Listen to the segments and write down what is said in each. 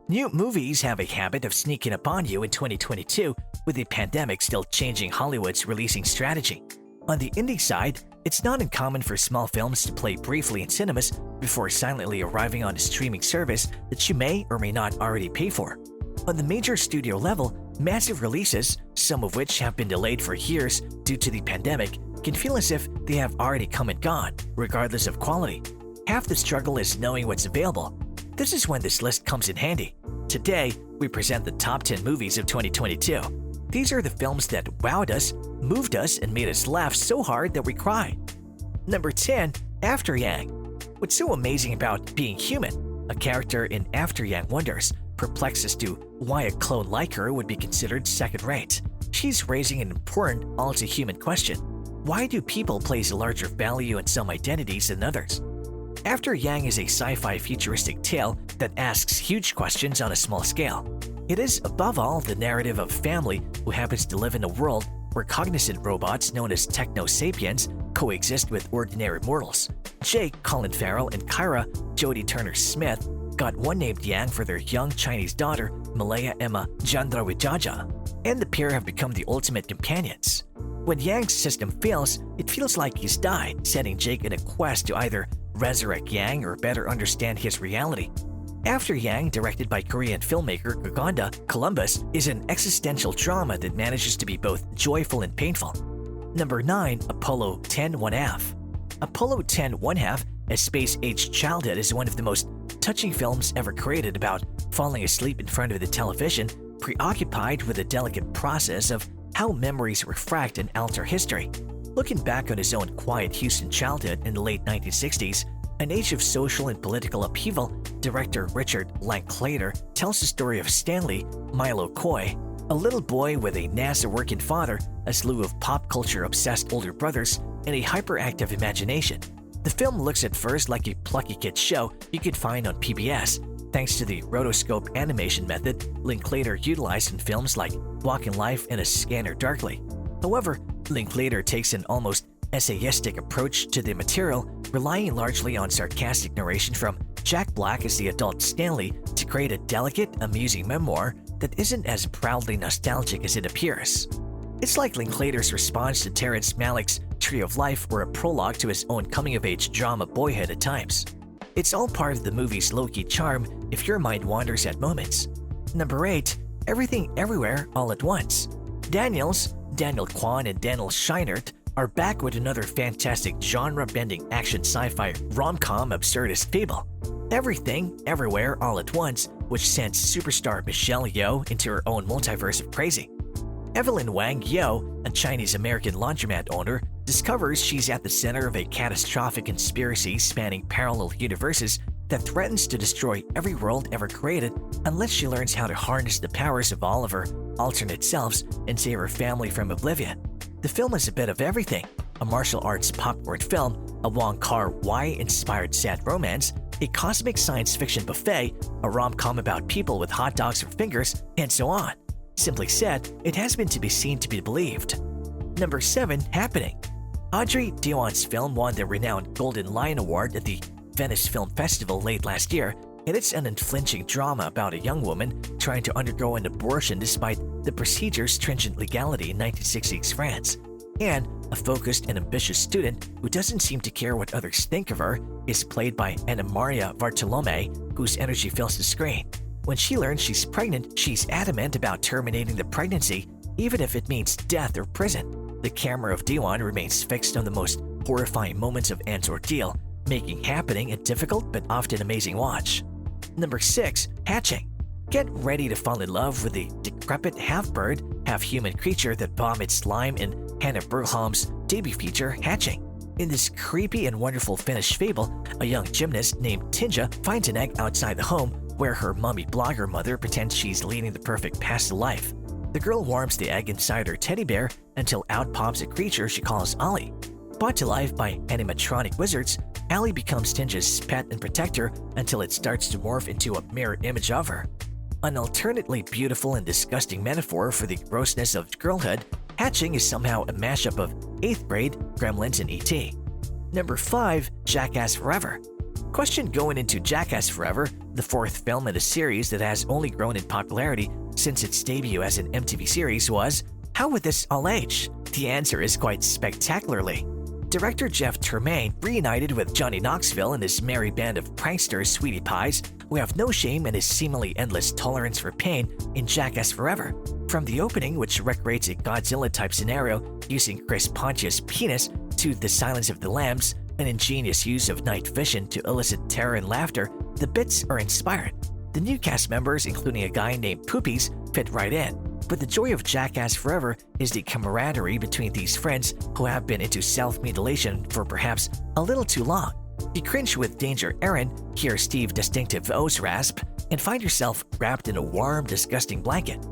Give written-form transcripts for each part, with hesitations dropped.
New movies have a habit of sneaking up on you in 2022, with the pandemic still changing Hollywood's releasing strategy. On the indie side, it's not uncommon for small films to play briefly in cinemas before silently arriving on a streaming service that you may or may not already pay for. On the major studio level, massive releases, some of which have been delayed for years due to the pandemic, can feel as if they have already come and gone, regardless of quality. Half the struggle is knowing what's available. This is when this list comes in handy. Today, we present the top 10 movies of 2022. These are the films that wowed us, moved us, and made us laugh so hard that we cried. Number 10, After Yang. What's so amazing about being human? A character in After Yang wonders, perplexed as to why a clone like her would be considered second-rate. She's raising an important, all-too-human question. Why do people place a larger value in some identities than others? After Yang is a sci-fi futuristic tale that asks huge questions on a small scale. It is, above all, the narrative of a family who happens to live in a world where cognizant robots known as techno-sapiens coexist with ordinary mortals. Jake, Colin Farrell, and Kyra, Jodie Turner-Smith, got one named Yang for their young Chinese daughter, Malaya Emma Jandrawijaja, and the pair have become the ultimate companions. When Yang's system fails, it feels like he's died, setting Jake in a quest to either resurrect Yang or better understand his reality. After Yang, directed by Korean filmmaker Gaganda Columbus, is an existential drama that manages to be both joyful and painful. Number 9, Apollo 10 1/2. Apollo 10 1/2, A Space-Age Childhood is one of the most touching films ever created about falling asleep in front of the television, preoccupied with the delicate process of how memories refract and alter history. Looking back on his own quiet Houston childhood in the late 1960s, an age of social and political upheaval, director Richard Linklater tells the story of Stanley Milo Coy, a little boy with a NASA-working father, a slew of pop culture-obsessed older brothers, and a hyperactive imagination. The film looks at first like a plucky kid show you could find on PBS, thanks to the rotoscope animation method Linklater utilized in films like Walking Life and A Scanner Darkly. However, Linklater takes an almost essayistic approach to the material, relying largely on sarcastic narration from Jack Black as the adult Stanley to create a delicate, amusing memoir that isn't as proudly nostalgic as it appears. It's like Linklater's response to Terrence Malick's Tree of Life or a prologue to his own coming-of-age drama Boyhood at times. It's all part of the movie's low-key charm if your mind wanders at moments. Number 8, Everything Everywhere All at Once. Daniel Kwan and Daniel Scheinert are back with another fantastic genre-bending action sci-fi rom-com absurdist fable. Everything, Everywhere, All at Once, which sends superstar Michelle Yeoh into her own multiverse of crazy. Evelyn Wang Yeoh, a Chinese-American laundromat owner, discovers she's at the center of a catastrophic conspiracy spanning parallel universes that threatens to destroy every world ever created unless she learns how to harness the powers of all of her alternate selves and save her family from oblivion. The film is a bit of everything: a martial arts popcorn film, a Wong Kar-wai-inspired sad romance, a cosmic science fiction buffet, a rom-com about people with hot dogs for fingers, and so on. Simply said, it has been to be seen to be believed. Number 7, Happening. Audrey Diwan's film won the renowned Golden Lion Award at the Venice Film Festival late last year, and it's an unflinching drama about a young woman trying to undergo an abortion despite the procedure's stringent legality in 1960s France. And a focused and ambitious student who doesn't seem to care what others think of her is played by Anna Maria Bartolome, whose energy fills the screen. When she learns she's pregnant, she's adamant about terminating the pregnancy, even if it means death or prison. The camera of Diwan remains fixed on the most horrifying moments of Anne's ordeal, making Happening a difficult but often amazing watch. Number 6, Hatching. Get ready to fall in love with the decrepit half-bird, half-human creature that vomits slime in Hannah Burholm's debut feature, Hatching. In this creepy and wonderful Finnish fable, a young gymnast named Tinja finds an egg outside the home where her mummy blogger mother pretends she's leading the perfect past life. The girl warms the egg inside her teddy bear until out pops a creature she calls Ollie. Brought to life by animatronic wizards, Allie becomes Tinja's pet and protector until it starts to morph into a mirror image of her. An alternately beautiful and disgusting metaphor for the grossness of girlhood, Hatching is somehow a mashup of 8th grade, Gremlins, and E.T. Number 5, Jackass Forever. Question going into Jackass Forever, the fourth film in a series that has only grown in popularity since its debut as an MTV series was, how would this all age? The answer is quite spectacularly. Director Jeff Tremaine reunited with Johnny Knoxville and his merry band of pranksters Sweetie Pies, who have no shame and his seemingly endless tolerance for pain in Jackass Forever. From the opening, which recreates a Godzilla-type scenario using Chris Pontius' penis, to The Silence of the Lambs, an ingenious use of night vision to elicit terror and laughter, the bits are inspired. The new cast members, including a guy named Poopies, fit right in. But the joy of Jackass Forever is the camaraderie between these friends who have been into self-mutilation for perhaps a little too long. You cringe with Danger Aaron, hear Steve Distinctive O's rasp, and find yourself wrapped in a warm, disgusting blanket.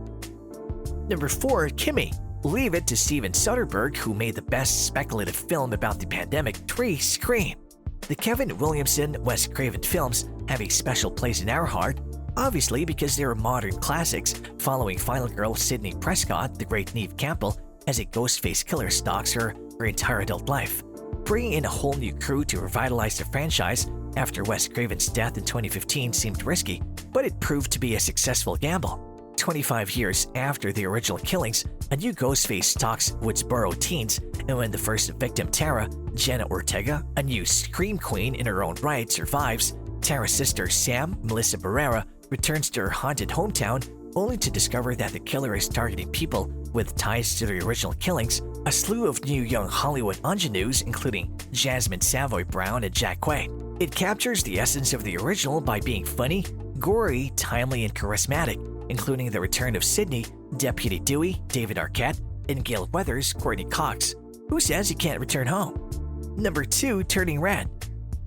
Number 4. Kimmy. Leave it to Steven Soderbergh, who made the best speculative film about the pandemic, Scream. The Kevin Williamson, Wes Craven films have a special place in our heart, obviously because they are modern classics following final girl Sidney Prescott, the great Neve Campbell, as a Ghostface killer stalks her entire adult life. Bringing in a whole new crew to revitalize the franchise after Wes Craven's death in 2015 seemed risky, but it proved to be a successful gamble. 25 years after the original killings, a new Ghostface stalks Woodsboro teens, and when the first victim, Tara, Jenna Ortega, a new Scream Queen in her own right, survives, Tara's sister, Sam, Melissa Barrera, returns to her haunted hometown only to discover that the killer is targeting people with ties to the original killings. A slew of new young Hollywood ingenues, including Jasmine Savoy Brown and Jack Quaid. It captures the essence of the original by being funny, gory, timely, and charismatic, including the return of Sidney, Deputy Dewey, David Arquette, and Gale Weathers, Courtney Cox. Who says you can't return home? Number 2. Turning Red.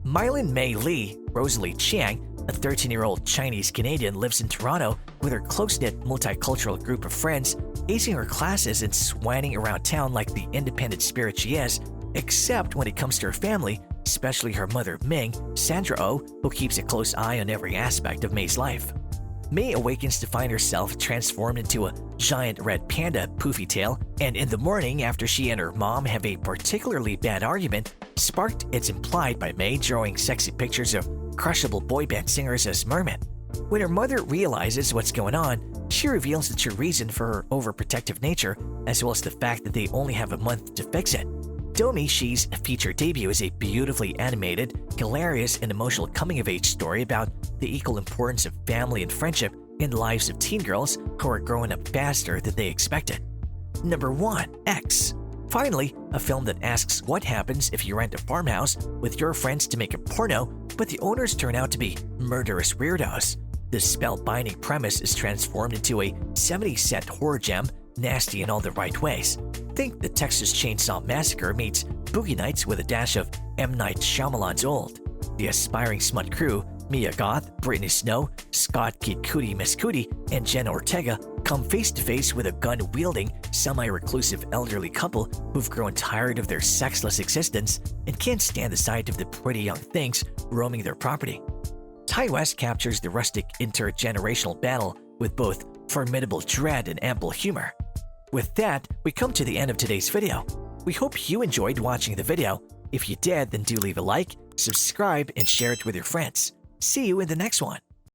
Mylin Mei Lee, Rosalie Chiang, a 13-year-old Chinese-Canadian, lives in Toronto with her close-knit multicultural group of friends, acing her classes and swanning around town like the independent spirit she is, except when it comes to her family, especially her mother Ming, Sandra Oh, who keeps a close eye on every aspect of May's life. May awakens to find herself transformed into a giant red panda poofy tail, and in the morning after she and her mom have a particularly bad argument, sparked it's implied by May drawing sexy pictures of crushable boy band singers as mermen. When her mother realizes what's going on, she reveals the true reason for her overprotective nature, as well as the fact that they only have a month to fix it. Domi Shi's feature debut is a beautifully animated, hilarious, and emotional coming-of-age story about the equal importance of family and friendship in the lives of teen girls who are growing up faster than they expected. Number 1. X. Finally, a film that asks what happens if you rent a farmhouse with your friends to make a porno, but the owners turn out to be murderous weirdos. This spellbinding premise is transformed into a 70-cent horror gem, nasty in all the right ways. Think the Texas Chainsaw Massacre meets Boogie Nights with a dash of M. Night Shyamalan's Old. The aspiring smut crew, Mia Goth, Brittany Snow, Scott Kid Cudi Miss Cudi, and Jenna Ortega come face-to-face with a gun-wielding, semi-reclusive elderly couple who've grown tired of their sexless existence and can't stand the sight of the pretty young things roaming their property. Ty West captures the rustic intergenerational battle with both formidable dread and ample humor. With that, we come to the end of today's video. We hope you enjoyed watching the video. If you did, then do leave a like, subscribe, and share it with your friends. See you in the next one.